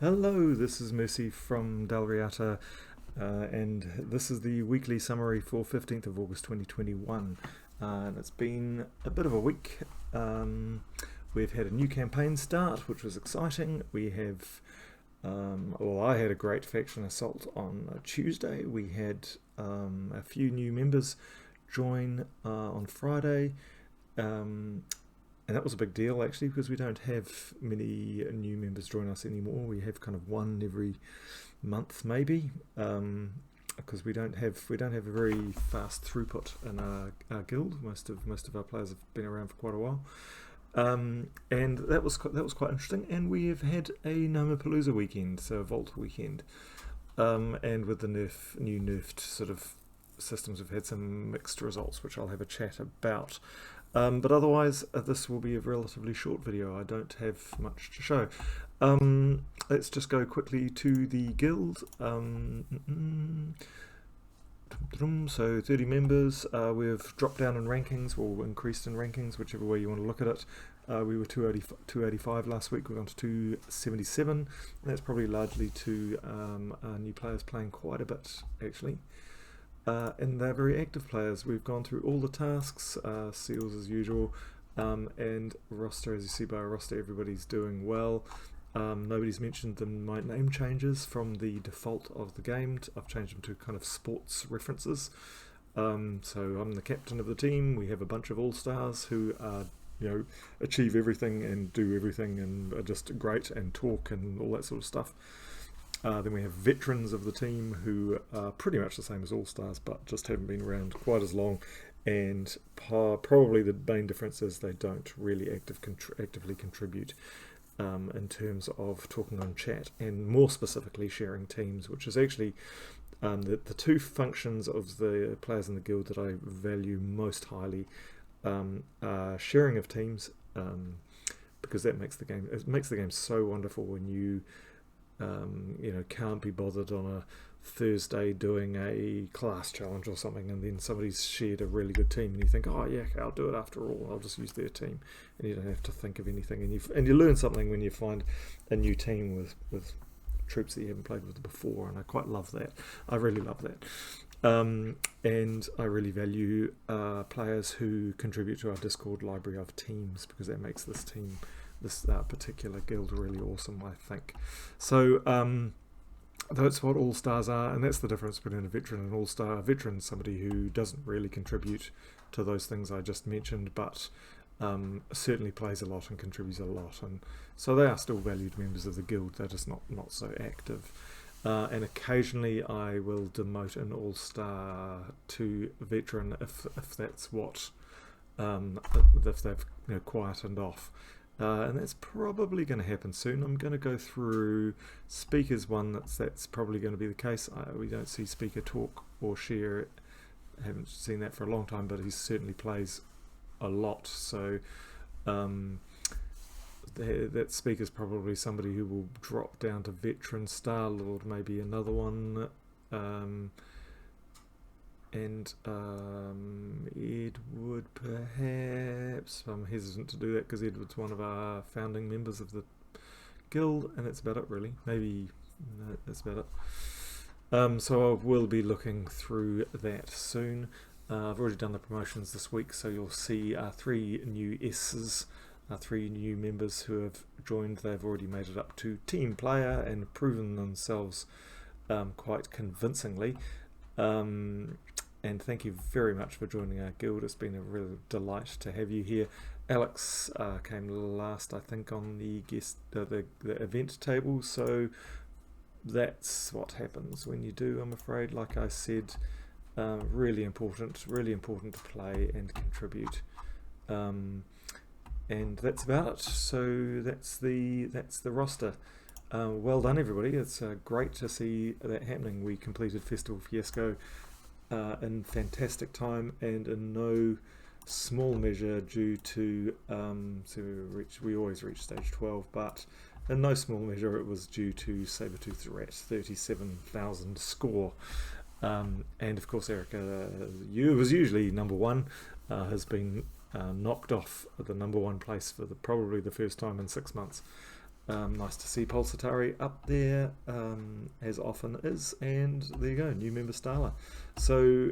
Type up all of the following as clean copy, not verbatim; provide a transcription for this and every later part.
Hello, this is Mercy from Dal Riata, and this is the weekly summary for 15th of August 2021. And it's been a bit of a week. We've had a new campaign start, which was exciting. We have, I had a great faction assault on Tuesday. We had a few new members join on Friday. And that was a big deal actually, because we don't have many new members join us anymore. We have kind of one every month maybe, because we don't have a very fast throughput in our guild. Most of our players have been around for quite a while, and that was quite interesting. And we have had a Nomapalooza weekend, so a Vault weekend, and with the new nerfed sort of systems, we've had some mixed results, which I'll have a chat about. But otherwise, this will be a relatively short video. I don't have much to show. Let's just go quickly to the guild. So 30 members. We've dropped down in rankings, or increased in rankings, whichever way you want to look at it. We were 285 last week. We're on to 277. That's probably largely to our new players playing quite a bit, actually. And they're very active players. We've gone through all the tasks, seals as usual, and roster, as you see by our roster, everybody's doing well. Nobody's mentioned my name changes from the default of the game. I've changed them to kind of sports references. So I'm the captain of the team. We have a bunch of all-stars who are, achieve everything and do everything and are just great and talk and all that sort of stuff. Then we have veterans of the team who are pretty much the same as All-Stars, but just haven't been around quite as long, and probably the main difference is they don't really actively contribute in terms of talking on chat, and more specifically sharing teams, which is actually the two functions of the players in the guild that I value most highly, are sharing of teams, because that makes the game so wonderful when you can't be bothered on a Thursday doing a class challenge or something, and then somebody's shared a really good team and you think, oh yeah, okay, I'll do it after all, I'll just use their team, and you don't have to think of anything, and you learn something when you find a new team with troops that you haven't played with before, and I quite love that. I really love that. And I really value players who contribute to our Discord library of teams, because that makes this particular guild really awesome, I think. So that's what all-stars are, and that's the difference between a veteran and all-star. A veteran is somebody who doesn't really contribute to those things I just mentioned, but certainly plays a lot and contributes a lot, and so they are still valued members of the guild. They're just not so active. And occasionally I will demote an all-star to veteran if that's what if they've quietened off. And that's probably going to happen soon. I'm going to go through Speaker's one. That's probably going to be the case. We don't see Speaker talk or share. I haven't seen that for a long time, but he certainly plays a lot. So that Speaker's probably somebody who will drop down to Veteran. Star-Lord maybe another one. And Edward, perhaps. I'm hesitant to do that because Edward's one of our founding members of the guild, and that's about it really. Maybe no, that's about it. So I will be looking through that soon. I've already done the promotions this week, so you'll see our 3 new S's, our 3 new members who have joined. They've already made it up to team player and proven themselves quite convincingly. And thank you very much for joining our guild. It's been a real delight to have you here. Alex came last, I think, on the event table, so that's what happens when you do, I'm afraid. Like I said, really important to play and contribute. And that's about it. So that's the roster. Well done, everybody. It's great to see that happening. We completed Festival Fiasco in fantastic time, and in no small measure due to we always reach stage 12, but in no small measure it was due to Sabertooth Rat 37,000 score, and of course Erica, was usually number 1, has been knocked off the number 1 place for probably the first time in 6 months. Nice to see Pulsatari up there, as often is, and there you go, new member Starla. So,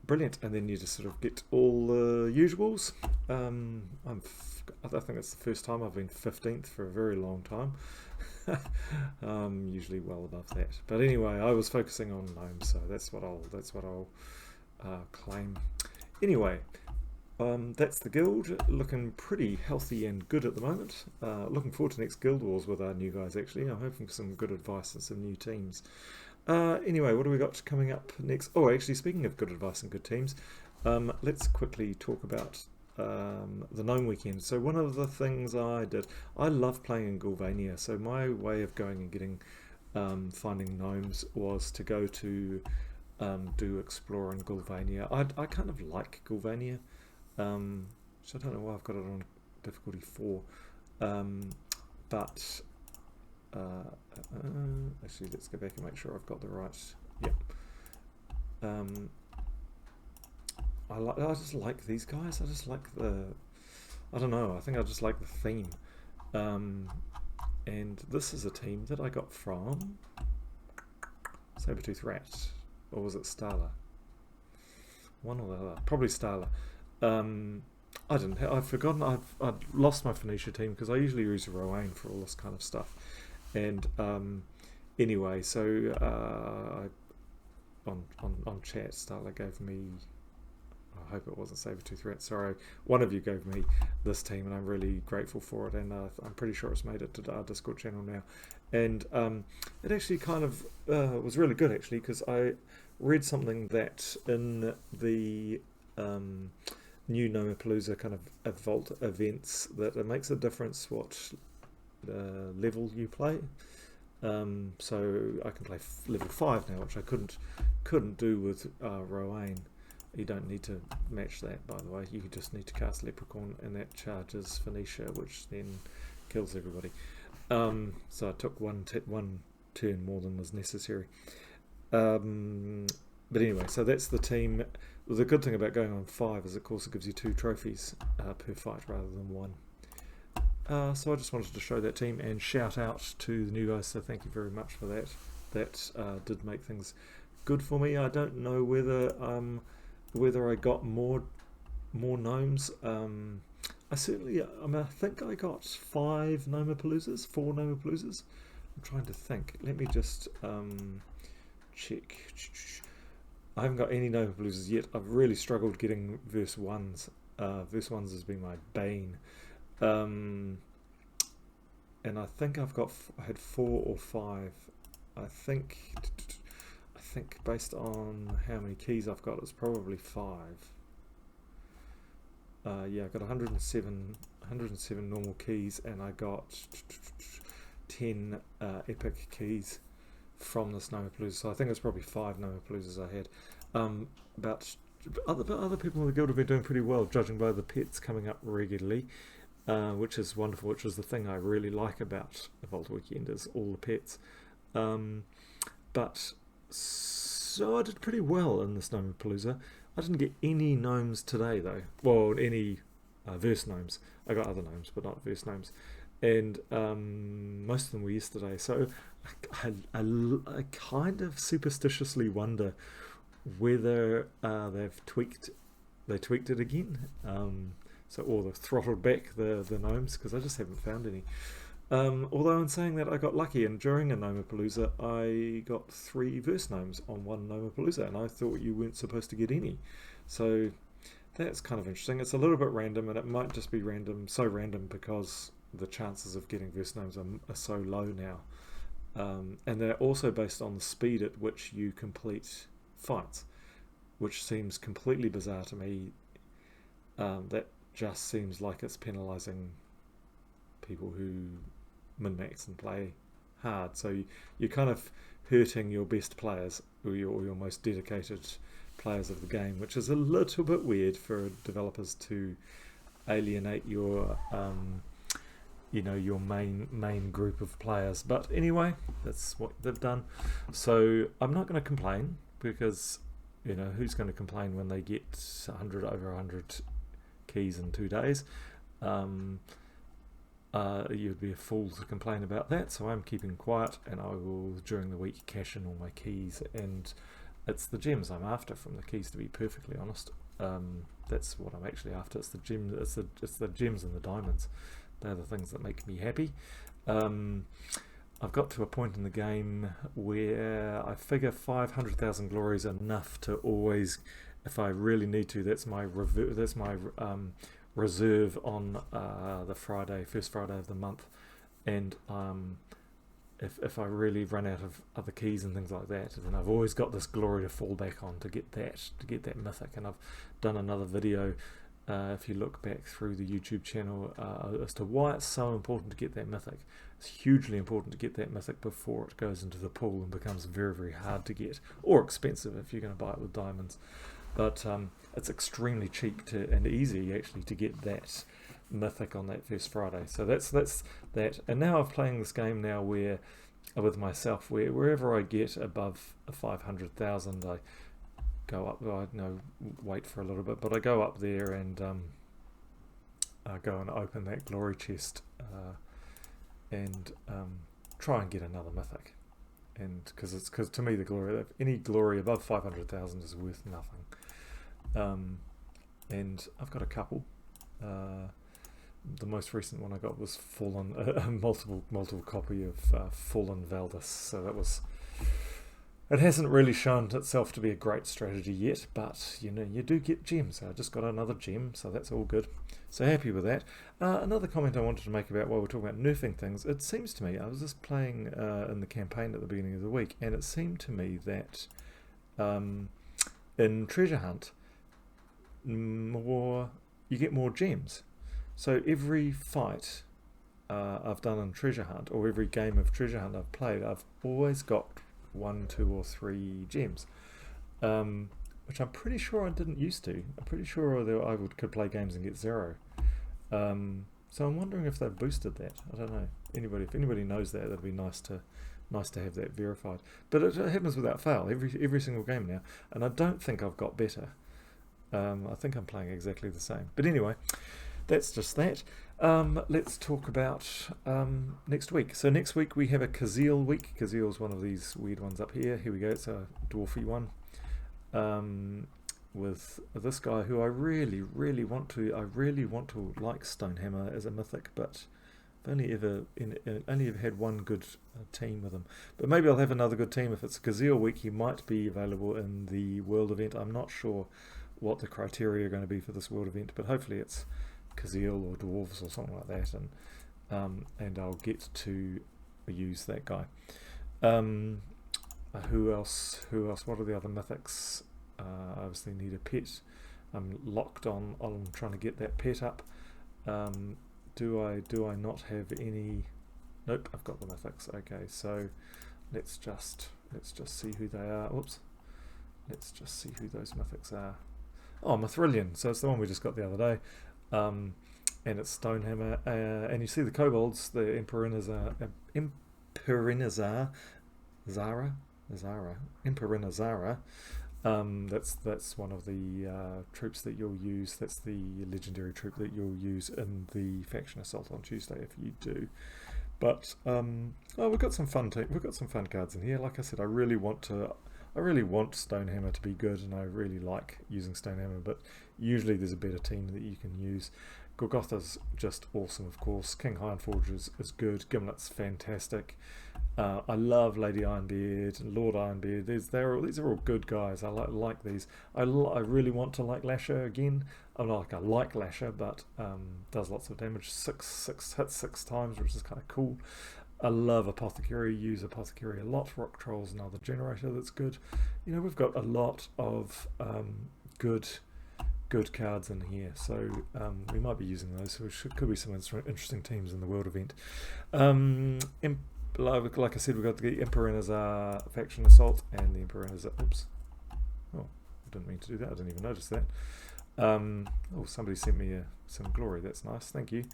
brilliant, and then you just sort of get all the usuals. I think it's the first time I've been 15th for a very long time. Usually well above that, but anyway, I was focusing on gnomes, so that's what I'll claim. Anyway, that's the guild, looking pretty healthy and good at the moment. Looking forward to next Guild Wars with our new guys, actually. I'm hoping for some good advice and some new teams. Anyway, what do we got coming up next? Oh, actually, speaking of good advice and good teams, let's quickly talk about the Gnome Weekend. So one of the things I did, I love playing in Gulvania, so my way of going and getting finding gnomes was to go to do explore in Gulvania. I kind of like Gulvania. So I don't know why I've got it on difficulty 4, but actually let's go back and make sure I've got the right. Yep. I just like these guys. I just like I don't know. I think I just like the theme. And this is a team that I got from Sabertooth Rat, or was it Starla? One or the other. Probably Starla. I've forgotten. I'd lost my Phoenicia team because I usually use Rowan for all this kind of stuff. And anyway, so on chat, Starla gave me. I hope it wasn't Sabertooth Rat. Sorry, one of you gave me this team, and I'm really grateful for it. And I'm pretty sure it's made it to our Discord channel now. And it actually kind of was really good, actually, because I read something that in the new Nomapalooza kind of vault events, that it makes a difference what level you play. So I can play level 5 now, which I couldn't do with Rowan. You don't need to match that, by the way. You just need to cast Leprechaun, and that charges Phoenicia, which then kills everybody. So I took one turn more than was necessary. But anyway, so that's the team. The good thing about going on 5 is, of course, it gives you 2 trophies per fight rather than 1. So I just wanted to show that team and shout out to the new guys, so thank you very much for that. That did make things good for me. I don't know whether I got more gnomes. I think I got 4 Nomapaloozas. I'm trying to think. Let me just check. I haven't got any Nomapaloozas yet. I've really struggled getting verse 1s. Verse 1s has been my bane. And I think I had 4 or 5. I think based on how many keys I've got, it's probably 5. Yeah, I got 107 normal keys, and I got 10 epic keys from this Nomapalooza. So I think it's probably 5 Nomapaloozas I had. But other people in the guild have been doing pretty well, judging by the pets coming up regularly, which is wonderful. Which is the thing I really like about the Vault Weekend, is all the pets. But so I did pretty well in this Nomapalooza. I didn't get any gnomes today, though. Well, any verse gnomes. I got other gnomes, but not verse gnomes. And most of them were yesterday. So I kind of superstitiously wonder whether they tweaked it again. Or they've throttled back the gnomes, because I just haven't found any. Although in saying that, I got lucky, and during a Nomapalooza I got 3 verse gnomes on one Nomapalooza, and I thought you weren't supposed to get any. So that's kind of interesting. It's a little bit random, and it might just be so random because the chances of getting verse gnomes are so low now. And they're also based on the speed at which you complete fights, which seems completely bizarre to me. That just seems like it's penalising people who min-max and play hard. So you're kind of hurting your best players, or your most dedicated players of the game, which is a little bit weird for developers to alienate your your main group of players. But anyway, that's what they've done. So I'm not going to complain, because who's going to complain when they get over 100 keys in 2 days? you'd be a fool to complain about that, so I'm keeping quiet, and I will, during the week, cash in all my keys, and it's the gems I'm after from the keys, to be perfectly honest. That's what I'm actually after. It's the gems, it's the gems and the diamonds. They're the things that make me happy. I've got to a point in the game where I figure 500,000 glory is enough to always, if I really need to, that's my reserve on the first Friday of the month, and if I really run out of other keys and things like that, then I've always got this glory to fall back on to get that mythic. And I've done another video, if you look back through the YouTube channel, as to why it's so important to get that mythic. It's hugely important to get that mythic before it goes into the pool and becomes very, very hard to get, or expensive if you're going to buy it with diamonds. But it's extremely cheap and easy actually to get that mythic on that first Friday. So that's that. And now I'm playing this game now where, with myself, wherever I get above 500,000, I go up. Wait for a little bit, but I go up there and I go and open that glory chest and try and get another mythic. And because to me any glory above 500,000 is worth nothing. And I've got a couple. The most recent one I got was a multiple copy of Fallen Valdis. So it hasn't really shown itself to be a great strategy yet, but you do get gems. I just got another gem, so that's all good. So happy with that. Another comment I wanted to make about while we're talking about nerfing things, it seems to me, I was just playing in the campaign at the beginning of the week, and it seemed to me that in Treasure Hunt, you get more gems. So every fight I've done in Treasure Hunt, or every game of Treasure Hunt I've played, I've always got 1, 2 or 3 gems, which I'm pretty sure I didn't used to. I'm pretty sure that could play games and get 0. So I'm wondering if they've boosted that. I don't know. If anybody knows that, that'd be nice to have that verified. But it happens without fail every single game now, and I don't think I've got better. I think I'm playing exactly the same. But anyway, that's just that. Let's talk about next week. So next week we have a Kazeel week. Kazeel's one of these weird ones up here. Here we go. It's a dwarfy one. With this guy who I really want to like Stonehammer as a mythic, but I've only ever had one good team with him. But maybe I'll have another good team if it's a Kazeel week. He might be available in the world event. I'm not sure what the criteria are going to be for this world event, but hopefully it's Kazeel or dwarves or something like that, and I'll get to use that guy. Who else? What are the other mythics? I obviously need a pet. I'm locked on trying to get that pet up. Do I not have any? Nope, I've got the mythics. Okay, so let's just see who they are. Whoops. Let's just see who those mythics are. Oh, Mithrillion. So it's the one we just got the other day. And it's Stonehammer. And you see the kobolds, the Imperinazara. That's one of the troops that you'll use. That's the legendary troop that you'll use in the faction assault on Tuesday if you do. But we've got some fun cards in here. Like I said, I really want Stonehammer to be good, and I really like using Stonehammer, but usually there's a better team that you can use. Golgotha's just awesome, of course. King Ironforge is good. Gimlet's fantastic. I love Lady Ironbeard and Lord Ironbeard. These are all good guys. I like these. I really want to like Lasher again. I like Lasher, but does lots of damage. Hits 6 times, which is kind of cool. I love Apothecary. Use Apothecary a lot. Rock Troll's another generator that's good. We've got a lot of good cards in here, so we might be using those. So could be some interesting teams in the world event. Like I said, we've got the Imperinazar faction assault and the Imperinazar. Oops. Oh, I didn't mean to do that. I didn't even notice that. Somebody sent me some glory. That's nice. Thank you.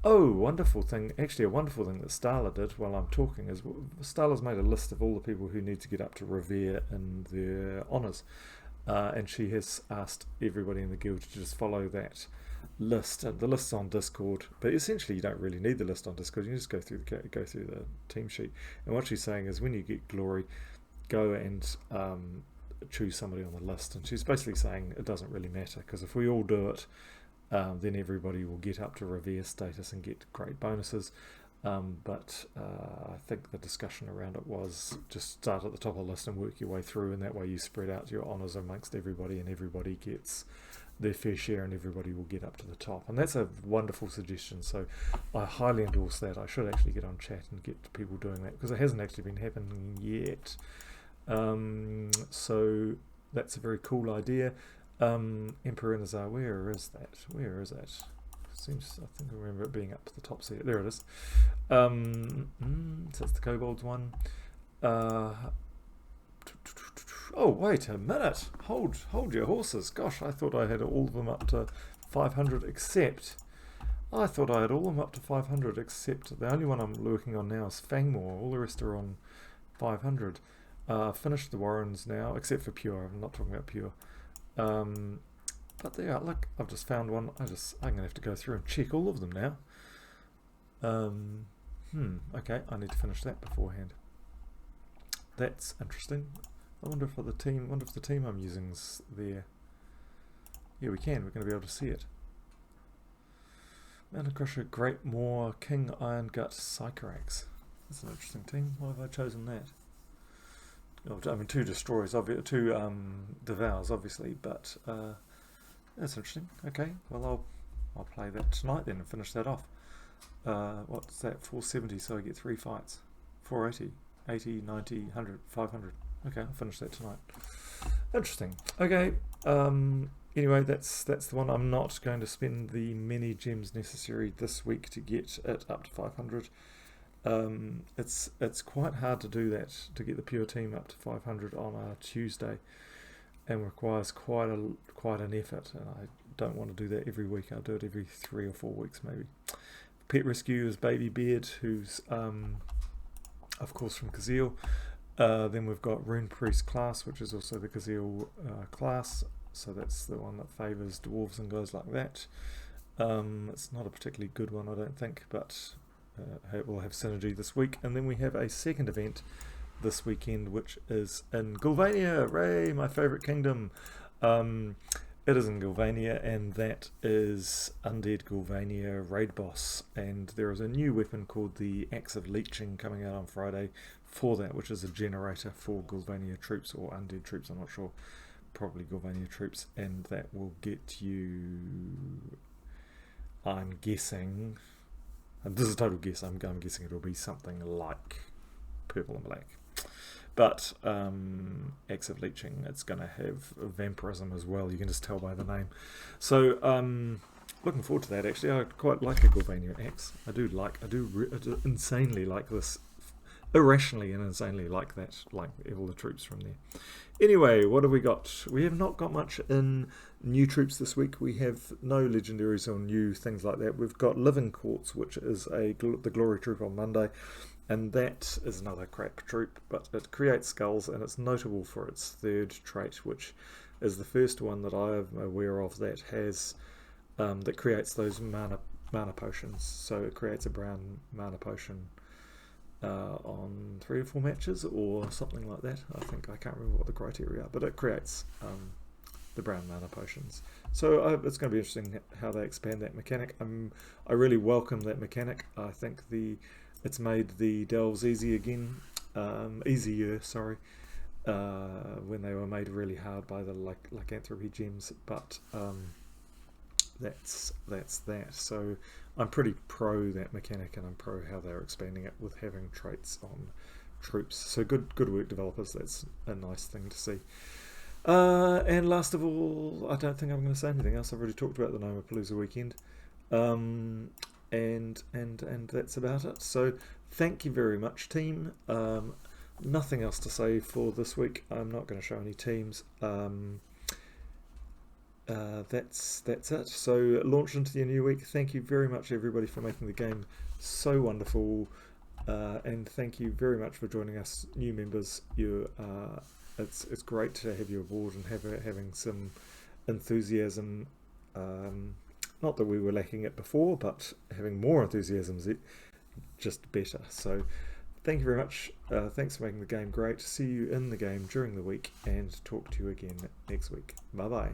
Oh, wonderful thing. Actually, a wonderful thing that Starla did while I'm talking is Starla's made a list of all the people who need to get up to Revere in their honours. And she has asked everybody in the guild to just follow that list, and the list's on Discord, but essentially you don't really need the list on Discord. You just go through the team sheet, and what she's saying is when you get glory, go and choose somebody on the list. And she's basically saying it doesn't really matter, because if we all do it, then everybody will get up to revere status and get great bonuses. But I think the discussion around it was just start at the top of the list and work your way through, and that way you spread out your honours amongst everybody, and everybody gets their fair share, and everybody will get up to the top. And that's a wonderful suggestion, so I highly endorse that. I should actually get on chat and get people doing that, because it hasn't actually been happening yet. So that's a very cool idea. Emperor Nazar, where is that? Seems, I think I remember it being up to the top seat. There it is. So that's the kobolds one. Oh, wait a minute. Hold your horses. Gosh, I thought I had all of them up to 500 except... I thought I had all of them up to 500 except the only one I'm working on now is Fangmore. All the rest are on 500. Finished the Warrens now, except for Pure. I'm not talking about Pure. But there, look, I've just found one. I'm going to have to go through and check all of them now. Okay, I need to finish that beforehand. That's interesting. I wonder if the team I'm using's there. Yeah, we can. We're going to be able to see it. Mountain Crusher, Great Moor, King Iron Gut, Sycorax. That's an interesting team. Why have I chosen that? Oh, I mean, 2 destroyers, 2 devours, obviously, but that's interesting. Okay, well I'll play that tonight then and finish that off. What's that? 470, so I get 3 fights. 480, 80, 90, 100, 500. Okay, I'll finish that tonight. Interesting. Okay. Anyway, that's the one. I'm not going to spend the many gems necessary this week to get it up to 500. It's quite hard to do that, to get the pure team up to 500 on a Tuesday, and requires quite an effort. And I don't want to do that every week. I'll do it every 3 or 4 weeks maybe. Pet Rescue is Baby Beard, who's of course from Kazeel. Then we've got Rune Priest class, which is also the Kazeel class. So that's the one that favours dwarves and guys like that. It's not a particularly good one, I don't think, but we'll have synergy this week. And then we have a second event this weekend, which is in Gulvania. Ray, my favourite kingdom. It is in Gulvania, and that is Undead Gulvania Raid Boss. And there is a new weapon called the Axe of Leeching coming out on Friday for that, which is a generator for Gulvania troops or undead troops, I'm not sure. Probably Gulvania troops, and that will get you, I'm guessing, and this is a total guess, I'm guessing it'll be something like purple and black. But Axe of Leeching, it's going to have vampirism as well, you can just tell by the name. So looking forward to that. Actually, I quite like a Gulvania axe. I do insanely like this, irrationally and insanely like that, like all the troops from there. Anyway, what have we got? We have not got much in new troops this week. We have no legendaries or new things like that. We've got Living Courts, which is the Glory troop on Monday, and that is another crap troop, but it creates skulls, and it's notable for its third trait, which is the first one that I'm aware of that has that creates those mana potions. So it creates a brown mana potion on 3 or 4 matches or something like that. I can't remember what the criteria are, but it creates the brown mana potions. So it's going to be interesting how they expand that mechanic. I really welcome that mechanic. I think it's made the delves easier again, easier, sorry, when they were made really hard by the lycanthropy gems, but that's that. So I'm pretty pro that mechanic, and I'm pro how they're expanding it with having traits on troops. So good work, developers. That's a nice thing to see. And last of all, I don't think I'm going to say anything else. I've already talked about the Nomapalooza weekend, and that's about it. So thank you very much, team. Nothing else to say for this week. I'm not going to show any teams. That's it. So launch into the new week. Thank you very much, everybody, for making the game so wonderful, and thank you very much for joining us, new members. It's great to have you aboard and having some enthusiasm Not that we were lacking it before, but having more enthusiasm is just better. So thank you very much. Thanks for making the game great. See you in the game during the week and talk to you again next week. Bye bye.